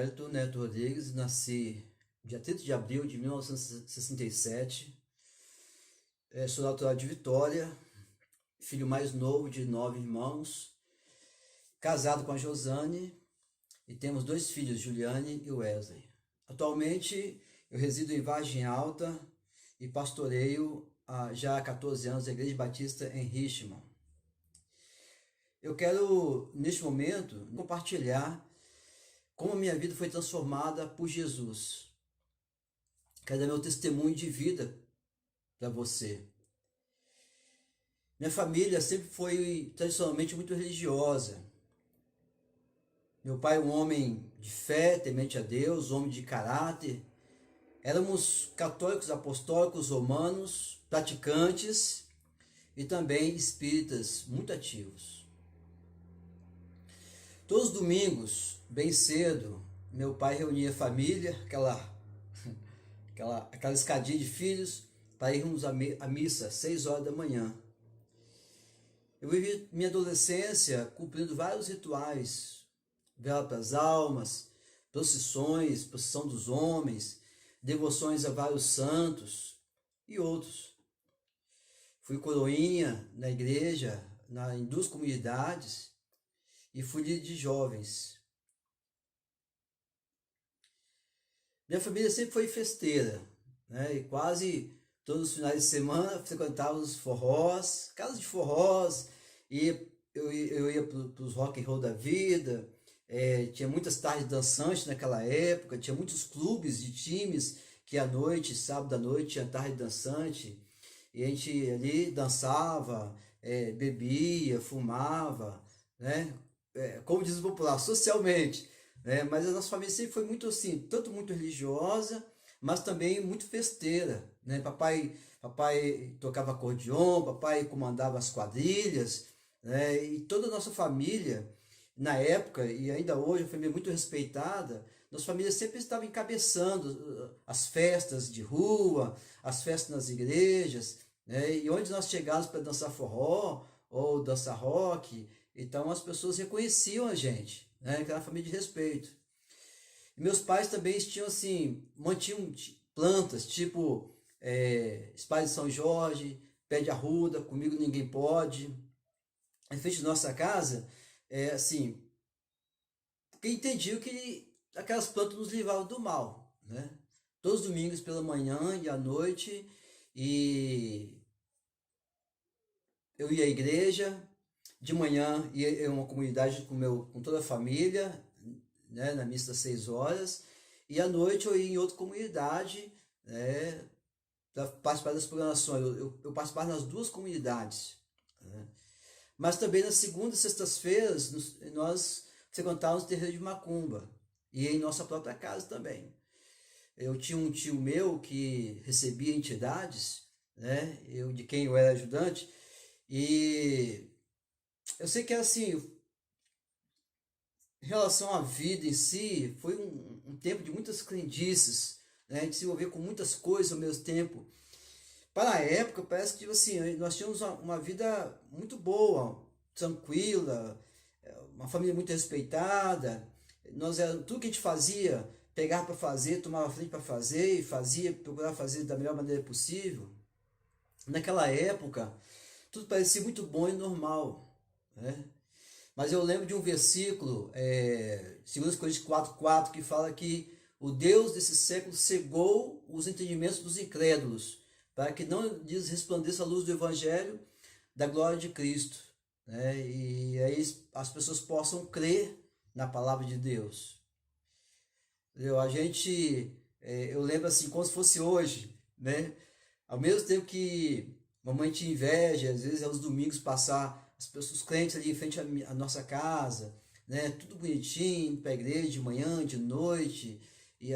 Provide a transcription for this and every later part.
Wellington Neto Rodrigues, nasci dia 30 de abril de 1967. Sou natural de Vitória, filho mais novo de 9 irmãos, casado com a Josane e temos 2 filhos, Juliane e Wesley. Atualmente eu resido em Vargem Alta e pastoreio já há 14 anos a Igreja Batista em Richmond. Eu quero, neste momento, compartilhar como a minha vida foi transformada por Jesus. Quero dar meu testemunho de vida para você. Minha família sempre foi tradicionalmente muito religiosa. Meu pai é um homem de fé, temente a Deus, homem de caráter. Éramos católicos, apostólicos, romanos, praticantes e também espíritas muito ativos. Todos os domingos, bem cedo, meu pai reunia a família, aquela escadinha de filhos, para irmos à missa às 6 horas da manhã. Eu vivi minha adolescência cumprindo vários rituais, vela para as almas, procissões, procissão dos homens, devoções a vários santos e outros. Fui coroinha na igreja, em 2 comunidades e fui líder de jovens. Minha família sempre foi festeira, né? E quase todos os finais de semana frequentava os forrós, casas de forrós, e eu ia para os rock and roll da vida. Tinha muitas tardes dançantes naquela época, tinha muitos clubes de times que à noite, sábado à noite, tinha tarde dançante, e a gente ali dançava, bebia, fumava, né? Como diz o popular, socialmente, né? Mas a nossa família sempre foi muito assim, tanto muito religiosa, mas também muito festeira, né? Papai tocava acordeon, papai comandava as quadrilhas, né? E toda a nossa família, na época e ainda hoje, uma família muito respeitada, nossa família sempre estava encabeçando as festas de rua, as festas nas igrejas, né? E onde nós chegávamos para dançar forró ou dançar rock, então as pessoas reconheciam a gente, né? Que era uma família de respeito. E meus pais também tinham assim, mantinham plantas, tipo Espada de São Jorge, Pé de Arruda, Comigo Ninguém Pode. Em frente da nossa casa, assim, porque entendiam que aquelas plantas nos livravam do mal, né? Todos os domingos pela manhã e à noite, e eu ia à igreja, de manhã ia em uma comunidade com toda a família, né, na missa das 6 horas, e à noite eu ia em outra comunidade, né, para participar das programações. Eu participava nas 2 comunidades, né? Mas também nas segundas e sextas-feiras nós frequentávamos o terreiro de Macumba, e em nossa própria casa também. Eu tinha um tio meu que recebia entidades, né, de quem eu era ajudante, e eu sei que era assim, em relação à vida em si, foi um tempo de muitas crendices, né, de se envolver com muitas coisas ao mesmo tempo. Para a época, parece que tipo assim, nós tínhamos uma vida muito boa, tranquila, uma família muito respeitada. Tudo que a gente fazia, pegava para fazer, tomava frente para fazer, e fazia, procurava fazer da melhor maneira possível. Naquela época, tudo parecia muito bom e normal, né? Mas eu lembro de um versículo, 2 Coríntios 4,4, que fala que o Deus desse século cegou os entendimentos dos incrédulos, para que não lhes resplandeça a luz do Evangelho da glória de Cristo, né? E aí as pessoas possam crer na palavra de Deus. Entendeu? Eu lembro assim, como se fosse hoje, né? Ao mesmo tempo que mamãe tinha inveja, às vezes aos domingos passar as pessoas, os crentes ali em frente à nossa casa, né? Tudo bonitinho, para a igreja de manhã, de noite, e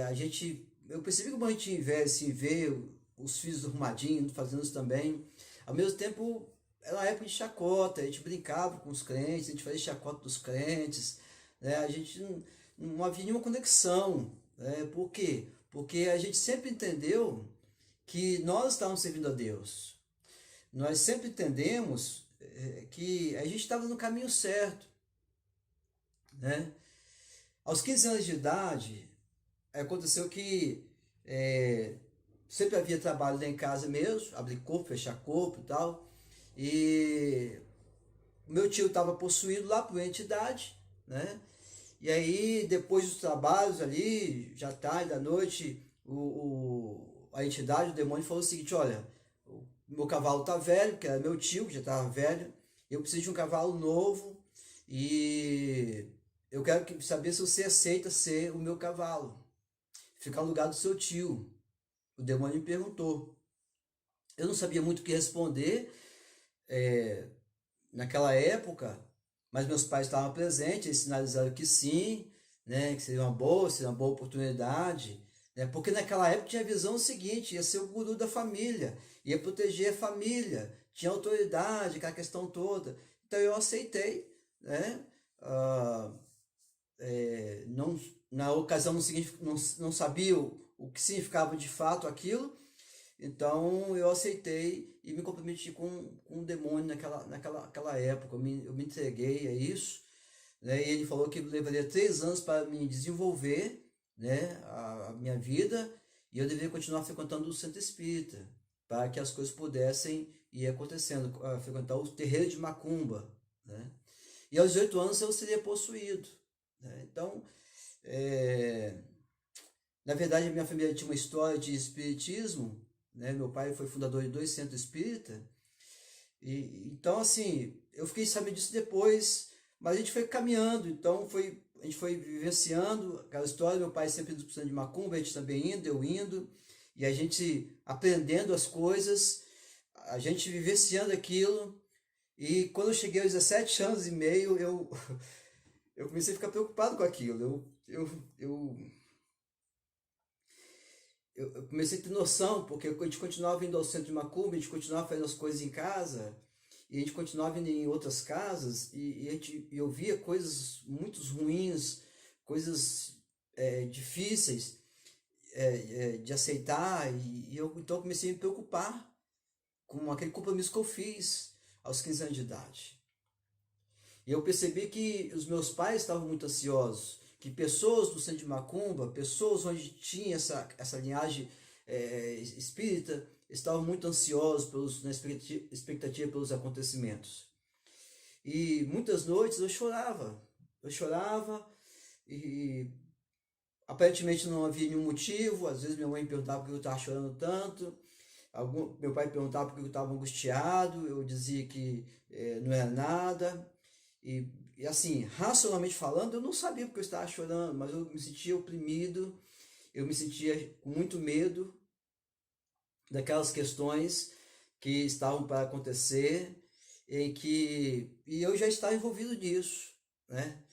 eu percebi que mamãe tinha inveja, assim, ver os filhos arrumadinhos, fazendo isso também. Ao mesmo tempo, era uma época de chacota, a gente brincava com os crentes, a gente fazia chacota dos crentes, né? A gente não havia nenhuma conexão, né? Por quê? Porque a gente sempre entendeu que nós estávamos servindo a Deus. Nós sempre entendemos que a gente estava no caminho certo, né? Aos 15 anos de idade, aconteceu que é, sempre havia trabalho lá em casa mesmo, abrir corpo, fechar corpo e tal. E meu tio estava possuído lá por uma entidade, né? E aí, depois dos trabalhos ali, já tarde da noite, a entidade, o demônio, falou o seguinte: olha, o meu cavalo tá velho, que era meu tio, que já estava velho, eu preciso de um cavalo novo e eu quero saber se você aceita ser o meu cavalo, ficar no lugar do seu tio. O demônio me perguntou. Eu não sabia muito o que responder naquela época, mas meus pais estavam presentes, eles sinalizaram que sim, né, que seria uma boa oportunidade, né, porque naquela época tinha a visão seguinte: ia ser o guru da família, ia proteger a família, tinha autoridade, aquela questão toda. Então eu aceitei, né, ah, não, na ocasião não sabia o que significava de fato aquilo, então eu aceitei e me comprometi com um demônio naquela época. Eu me entreguei a isso, né? E ele falou que levaria 3 anos para me desenvolver, né, a minha vida, e eu deveria continuar frequentando o centro espírita para que as coisas pudessem ir acontecendo, frequentar o terreiro de Macumba, né? E aos 18 anos eu seria possuído, né? Então, é, na verdade, a minha família tinha uma história de espiritismo, né? Meu pai foi fundador de 2 centros espírita. E então, assim, eu fiquei sabendo disso depois, mas a gente foi caminhando, então a gente foi vivenciando aquela história. Meu pai sempre indo para de macumba, a gente também indo, eu indo, e a gente aprendendo as coisas, a gente vivenciando aquilo. E quando eu cheguei aos 17 anos e meio, eu comecei a ficar preocupado com aquilo. Eu comecei a ter noção, porque a gente continuava indo ao centro de macumba, a gente continuava fazendo as coisas em casa, e a gente continuava indo em outras casas, eu via coisas muito ruins, coisas difíceis de aceitar, e eu então comecei a me preocupar com aquele compromisso que eu fiz aos 15 anos de idade. E eu percebi que os meus pais estavam muito ansiosos, que pessoas do centro de macumba, pessoas onde tinha essa linhagem espírita, estavam muito ansiosos na expectativa pelos acontecimentos. E muitas noites eu chorava e aparentemente não havia nenhum motivo. Às vezes minha mãe perguntava por que eu estava chorando tanto, meu pai perguntava por que eu estava angustiado, eu dizia que não era nada. E assim, racionalmente falando, eu não sabia porque eu estava chorando, mas eu me sentia oprimido, eu me sentia com muito medo daquelas questões que estavam para acontecer e eu já estava envolvido nisso, né?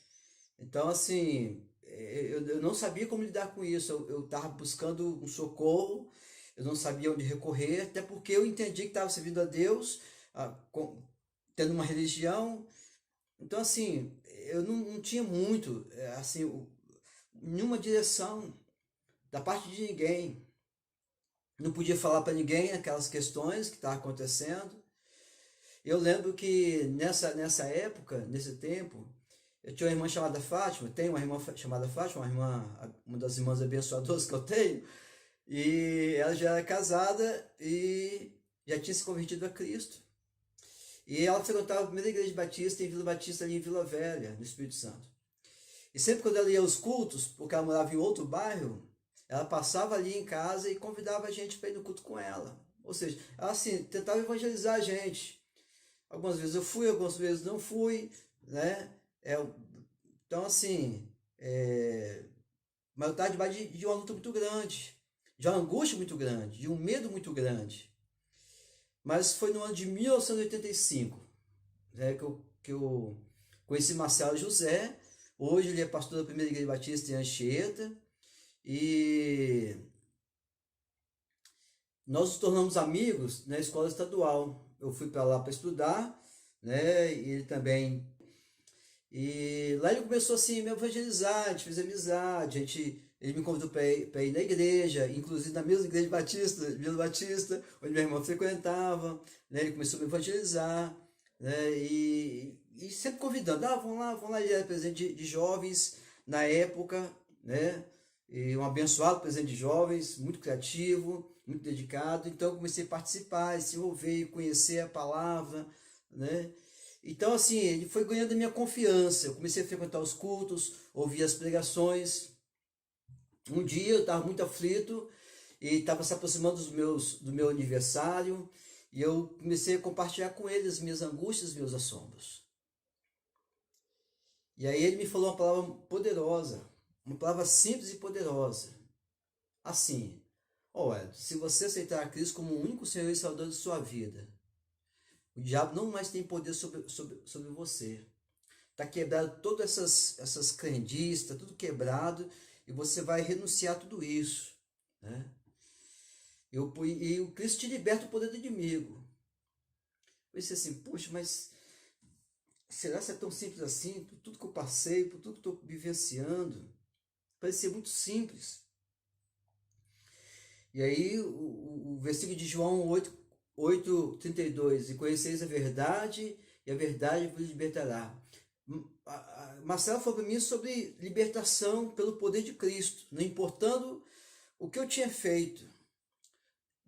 Então, assim, eu não sabia como lidar com isso, eu estava buscando um socorro, eu não sabia onde recorrer, até porque eu entendi que estava servindo a Deus, tendo uma religião. Então, assim, eu não tinha muito, assim, nenhuma direção da parte de ninguém. Não podia falar para ninguém aquelas questões que estavam acontecendo. Eu lembro que nessa época, nesse tempo, eu tinha uma irmã chamada Fátima, tenho uma irmã chamada Fátima, uma das irmãs abençoadoras que eu tenho, e ela já era casada e já tinha se convertido a Cristo. E ela frequentava a primeira igreja batista em Vila Batista, ali em Vila Velha, no Espírito Santo. E sempre quando ela ia aos cultos, porque ela morava em outro bairro, ela passava ali em casa e convidava a gente para ir no culto com ela. Ou seja, ela assim, tentava evangelizar a gente. Algumas vezes eu fui, algumas vezes não fui, né? Então, assim, mas eu estava debaixo de uma luta muito grande, de uma angústia muito grande, de um medo muito grande. Mas foi no ano de 1985, né, que eu conheci Marcelo José. Hoje ele é pastor da primeira igreja batista em Anchieta. E nós nos tornamos amigos na escola estadual. Eu fui para lá para estudar, né? E ele também. E lá ele começou assim a me evangelizar, a gente fez amizade, ele me convidou para ir na igreja, inclusive na mesma igreja batista, Vila Batista, onde minha irmã frequentava, né? Ele começou a me evangelizar, né? E sempre convidando, vamos lá, ele era presente de jovens, na época, né? E um abençoado presidente de jovens, muito criativo, muito dedicado. Então eu comecei a participar, se envolver, conhecer a palavra, né? Então assim, ele foi ganhando a minha confiança. Eu comecei a frequentar os cultos, ouvir as pregações. Um dia eu estava muito aflito e estava se aproximando do meu aniversário e eu comecei a compartilhar com ele as minhas angústias, meus assombros. E aí ele me falou uma palavra poderosa, uma palavra simples e poderosa. Assim, olha, se você aceitar a Cristo como o único Senhor e Salvador de sua vida, o diabo não mais tem poder sobre você. Está quebrado todas essas crendices, está tudo quebrado e você vai renunciar a tudo isso, né? E o Cristo te liberta do poder do inimigo. Eu disse assim, puxa, mas será que é tão simples assim? Por tudo que eu passei, por tudo que estou vivenciando, parecia muito simples. E aí o versículo de João 8:32, e conheceis a verdade, e a verdade vos libertará. Marcelo falou para mim sobre libertação pelo poder de Cristo, não importando o que eu tinha feito.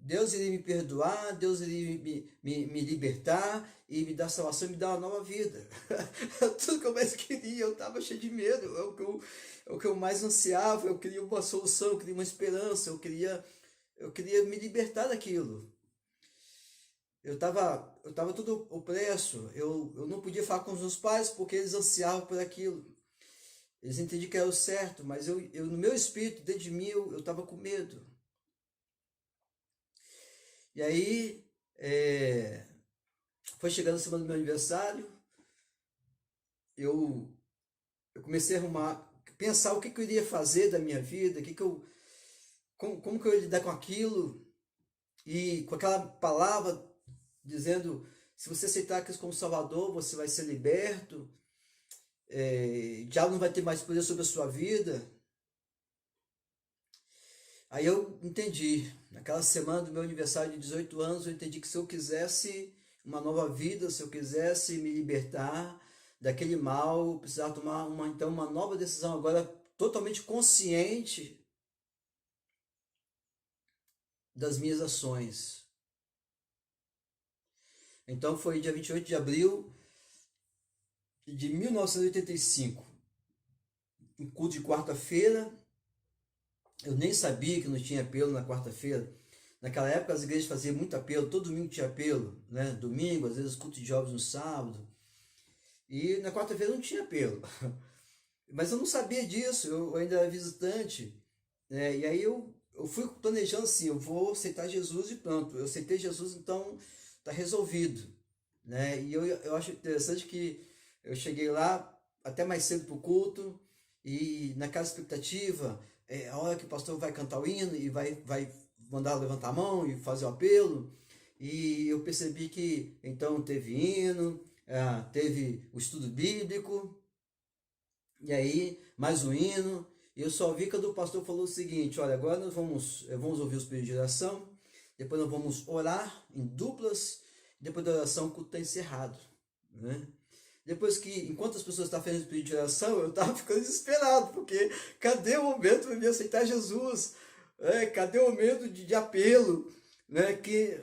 Deus iria me perdoar, Deus iria me libertar e me dar salvação e me dar uma nova vida. Tudo que eu mais queria, eu estava cheio de medo, é o que eu mais ansiava, eu queria uma solução, eu queria uma esperança, eu queria me libertar daquilo. Eu tava todo opresso, eu não podia falar com os meus pais porque eles ansiavam por aquilo. Eles entendiam que era o certo, mas eu no meu espírito, dentro de mim, eu estava com medo. E aí, foi chegando a semana do meu aniversário, eu, eu comecei a pensar o que, que eu iria fazer da minha vida, como que eu ia lidar com aquilo, e com aquela palavra dizendo, se você aceitar Cristo como Salvador, você vai ser liberto, o diabo não vai ter mais poder sobre a sua vida. Aí eu entendi, naquela semana do meu aniversário de 18 anos, eu entendi que se eu quisesse uma nova vida, se eu quisesse me libertar daquele mal, eu precisava tomar então uma nova decisão agora totalmente consciente das minhas ações. Então foi dia 28 de abril de 1985, um culto de quarta-feira. Eu nem sabia que não tinha apelo na quarta-feira. Naquela época as igrejas faziam muito apelo, todo domingo tinha apelo, né? Domingo, às vezes culto de jovens no sábado. E na quarta-feira não tinha apelo. Mas eu não sabia disso, eu ainda era visitante, né? E aí eu fui planejando assim, eu vou aceitar Jesus e pronto. Eu aceitei Jesus, então tá resolvido, né? E eu acho interessante que eu cheguei lá até mais cedo pro culto e naquela expectativa, a hora que o pastor vai cantar o hino e vai mandar levantar a mão e fazer o apelo, e eu percebi que então teve hino, teve o estudo bíblico, e aí mais um hino, e eu só vi quando o pastor falou o seguinte, olha, agora nós vamos ouvir os pedidos de oração, depois nós vamos orar em duplas, depois da oração o culto está encerrado, né? Depois que, enquanto as pessoas estavam fazendo pedido de oração, eu estava ficando desesperado, porque cadê o momento para me aceitar Jesus? Cadê o momento de apelo? Né? Que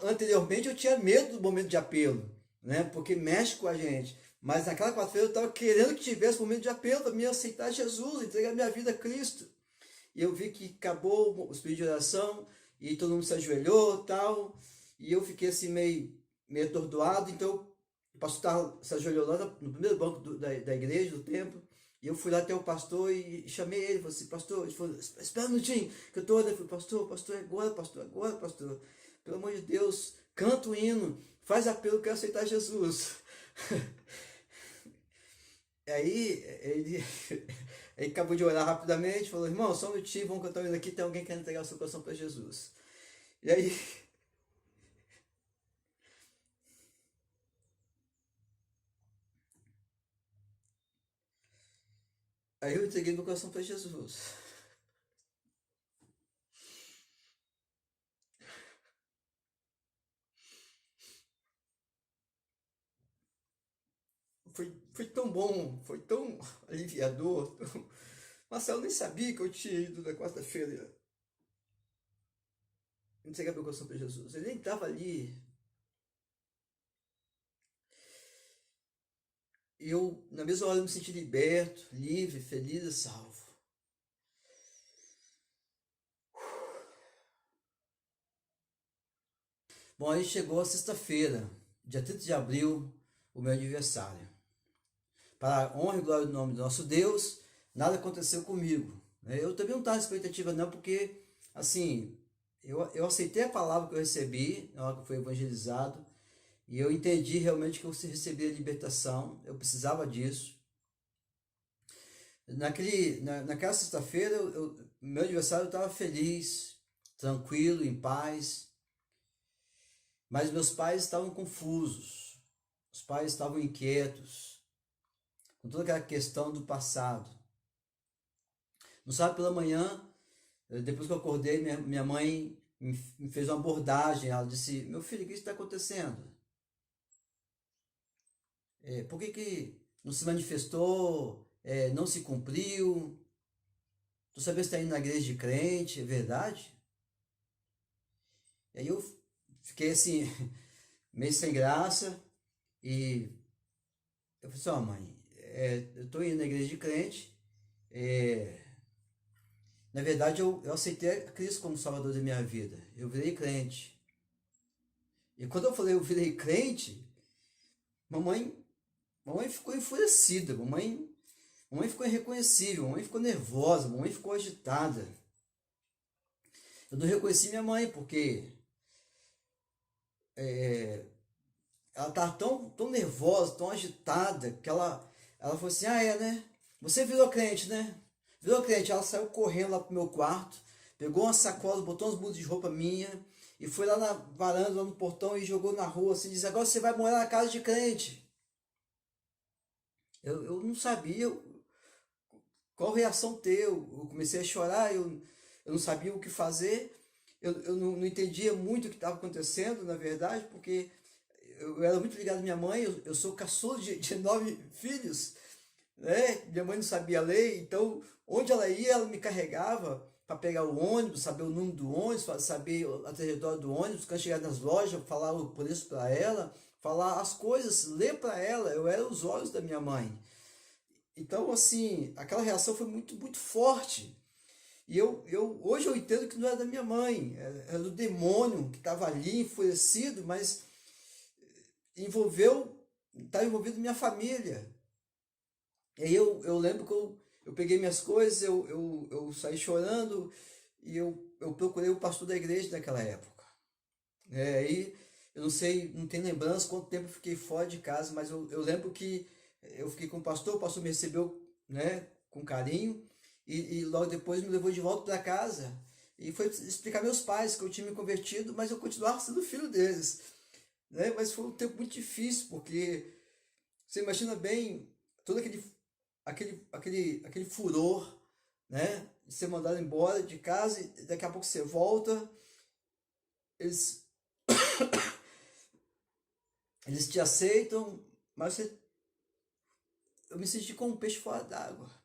anteriormente eu tinha medo do momento de apelo, né? Porque mexe com a gente. Mas naquela quarta-feira eu estava querendo que tivesse um momento de apelo para me aceitar Jesus, entregar minha vida a Cristo. E eu vi que acabou os pedidos de oração e todo mundo se ajoelhou e tal. E eu fiquei assim meio atordoado, então o pastor se ajoelhou lá no primeiro banco da igreja, do templo, e eu fui lá até o pastor e chamei ele, falei assim, pastor, ele falou, espera um minutinho, que eu estou orando. Eu falei, pastor, agora, pastor, pelo amor de Deus, canta o hino, faz apelo, eu quero aceitar Jesus. Aí ele acabou de orar rapidamente, falou, irmão, só um minutinho, vamos cantar o hino aqui, tem alguém querendo entregar o seu coração para Jesus. E aí eu entreguei meu coração para Jesus. foi tão bom, foi tão aliviador. Marcelo nem sabia que eu tinha ido na quarta-feira entregar meu coração para Jesus. Ele nem estava ali. Eu, na mesma hora, me senti liberto, livre, feliz e salvo. Bom, aí chegou a sexta-feira, dia 30 de abril, o meu aniversário. Para a honra e glória do nome do nosso Deus, nada aconteceu comigo. Eu também não estava expectativa não, porque, assim, eu aceitei a palavra que eu recebi na hora que eu fui evangelizado, e eu entendi realmente que eu recebi a libertação, eu precisava disso. Naquela sexta-feira, meu aniversário, eu estava feliz, tranquilo, em paz, mas meus pais estavam confusos, os pais estavam inquietos, com toda aquela questão do passado. No sábado pela manhã, depois que eu acordei, minha mãe me fez uma abordagem. Ela disse: Meu filho, o que está acontecendo? Por que não se manifestou? Não se cumpriu? Tu sabia que está indo na igreja de crente, é verdade? E aí eu fiquei assim, meio sem graça. E eu falei assim: Ó, mãe, eu estou indo na igreja de crente. Na verdade, eu aceitei a Cristo como Salvador da minha vida. Eu virei crente. E quando eu falei eu virei crente, mamãe, mamãe ficou enfurecida, mamãe ficou irreconhecível, mamãe ficou nervosa, mamãe ficou agitada. Eu não reconheci minha mãe, porque ela estava tão nervosa, tão agitada, que ela falou assim: né? Você virou crente, né? Virou crente. Ela saiu correndo lá pro meu quarto, pegou uma sacola, botou uns mudas de roupa minha, e foi lá na varanda, lá no portão, e jogou na rua, assim, disse: agora você vai morar na casa de crente. Eu não sabia qual reação ter. Eu comecei a chorar, eu não sabia o que fazer, eu não entendia muito o que estava acontecendo, na verdade, porque eu era muito ligado à minha mãe. Eu sou caçula de 9 filhos, né? Minha mãe não sabia ler, então onde ela ia, ela me carregava para pegar o ônibus, saber o número do ônibus, saber a trajetória do ônibus, quando chegar nas lojas, falar o preço para ela, falar as coisas, ler para ela. Eu era os olhos da minha mãe. Então, assim, aquela reação foi muito, muito forte. E hoje eu entendo que não era da minha mãe, era do demônio que estava ali enfurecido, mas estava envolvido minha família. E aí eu lembro que eu peguei minhas coisas, eu saí chorando, e eu procurei o pastor da igreja naquela época. Aí eu não sei, não tenho lembrança quanto tempo eu fiquei fora de casa, mas eu lembro que eu fiquei com o pastor me recebeu, né, com carinho, e logo depois me levou de volta para casa e foi explicar meus pais que eu tinha me convertido, mas eu continuava sendo filho deles, né? Mas foi um tempo muito difícil, porque você imagina bem todo aquele furor, né, de ser mandado embora de casa, e daqui a pouco você volta, eles, eles te aceitam, mas eu me senti como um peixe fora d'água.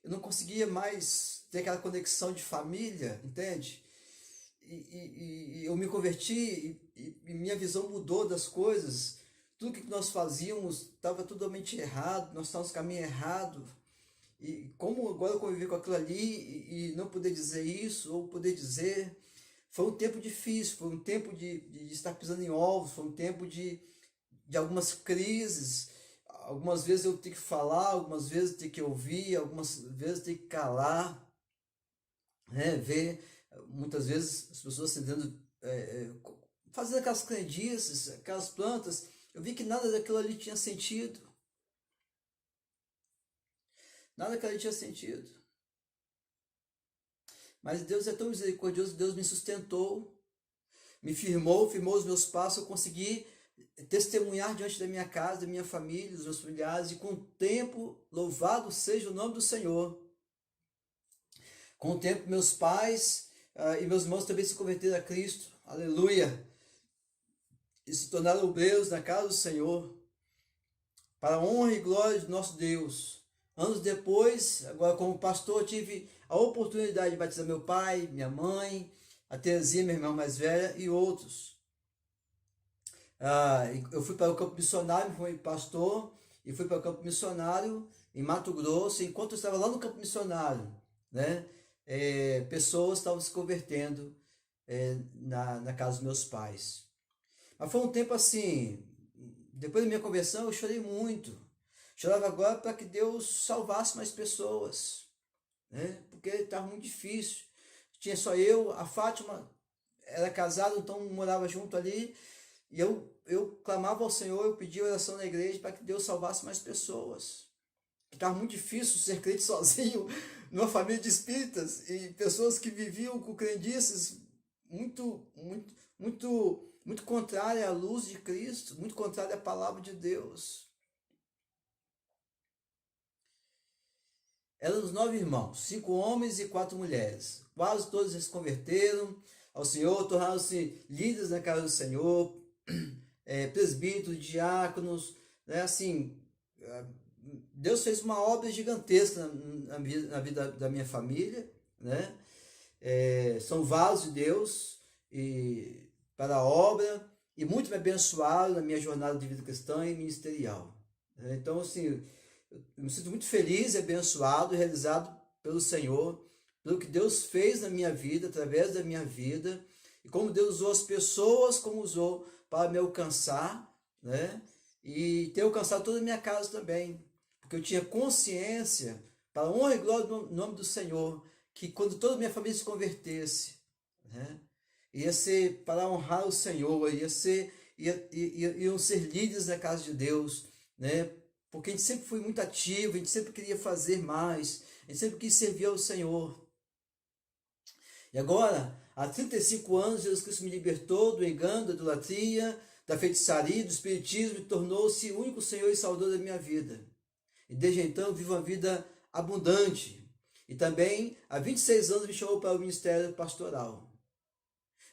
Eu não conseguia mais ter aquela conexão de família, entende? E eu me converti, e minha visão mudou das coisas. Tudo que nós fazíamos estava totalmente errado, nós estávamos no caminho errado. E como agora eu convivi com aquilo ali, e não poder dizer isso, ou poder dizer, foi um tempo difícil, foi um tempo de estar pisando em ovos, foi um tempo de algumas crises. Algumas vezes eu tenho que falar, algumas vezes eu tenho que ouvir, algumas vezes eu tenho que calar, né? Ver muitas vezes as pessoas tentando fazendo aquelas crendices, aquelas plantas. Eu vi que nada daquilo ali tinha sentido. Nada daquilo ali tinha sentido. Mas Deus é tão misericordioso, Deus me sustentou, me firmou os meus passos. Eu consegui testemunhar diante da minha casa, da minha família, dos meus familiares, e com o tempo, louvado seja o nome do Senhor. Com o tempo, meus pais e meus irmãos também se converteram a Cristo, aleluia, e se tornaram obreiros na casa do Senhor. para a honra e glória de nosso Deus. Anos depois, agora como pastor, tive a oportunidade de batizar meu pai, minha mãe, a Terezinha, minha irmã mais velha, e outros. Eu fui para o campo missionário, fui pastor, e fui para o campo missionário em Mato Grosso. Enquanto eu estava lá no campo missionário, né, pessoas estavam se convertendo na casa dos meus pais. Mas foi um tempo assim, depois da minha conversão eu chorei muito. Chorava agora para que Deus salvasse mais pessoas, né? Porque estava muito difícil. Tinha só eu, a Fátima era casada, então morava junto ali. E eu clamava ao Senhor, eu pedia oração na igreja para que Deus salvasse mais pessoas. Estava muito difícil ser crente sozinho numa família de espíritas e pessoas que viviam com crendices muito contrária à luz de Cristo, muito contrária à palavra de Deus. Éramos 9 irmãos, 5 homens e 4 mulheres. Quase todos se converteram ao Senhor, tornaram-se líderes na casa do Senhor, presbíteros, diáconos, né? Assim, Deus fez uma obra gigantesca na vida da minha família, né? São vasos de Deus para a obra, e muito me abençoaram na minha jornada de vida cristã e ministerial. Então, assim, eu me sinto muito feliz e abençoado e realizado pelo Senhor, pelo que Deus fez na minha vida, através da minha vida, e como Deus usou as pessoas, como usou para me alcançar, né? E ter alcançado toda a minha casa também, porque eu tinha consciência, para a honra e glória do nome do Senhor, que quando toda a minha família se convertesse, né, ia ser para honrar o Senhor, iam ser líderes na casa de Deus, né? Porque a gente sempre foi muito ativo, a gente sempre queria fazer mais, a gente sempre quis servir ao Senhor. E agora, há 35 anos, Jesus Cristo me libertou do engano, da idolatria, da feitiçaria, do espiritismo, e tornou-se o único Senhor e Salvador da minha vida. E desde então vivo uma vida abundante. E também, há 26 anos, me chamou para o ministério pastoral.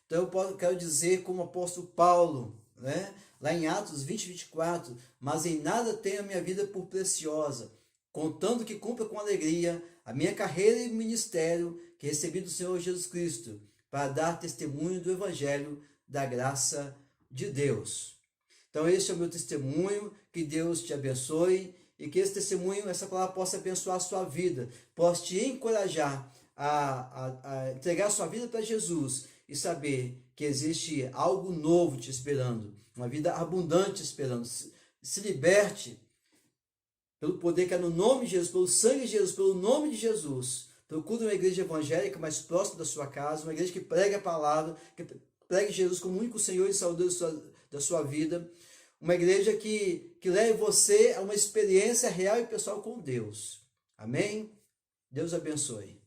Então eu quero dizer como o apóstolo Paulo, né? Lá em Atos 20, 24, mas em nada tenho a minha vida por preciosa, contando que cumpra com alegria a minha carreira e ministério que recebi do Senhor Jesus Cristo, para dar testemunho do Evangelho da graça de Deus. Então esse é o meu testemunho, que Deus te abençoe, e que esse testemunho, essa palavra possa abençoar a sua vida, possa te encorajar a entregar a sua vida para Jesus, e saber que existe algo novo te esperando, uma vida abundante esperando. Se liberte pelo poder que é no nome de Jesus, pelo sangue de Jesus, pelo nome de Jesus. Procure uma igreja evangélica mais próxima da sua casa, uma igreja que pregue a palavra, que pregue Jesus como único Senhor e Salvador da sua vida, uma igreja que leve você a uma experiência real e pessoal com Deus. Amém? Deus abençoe.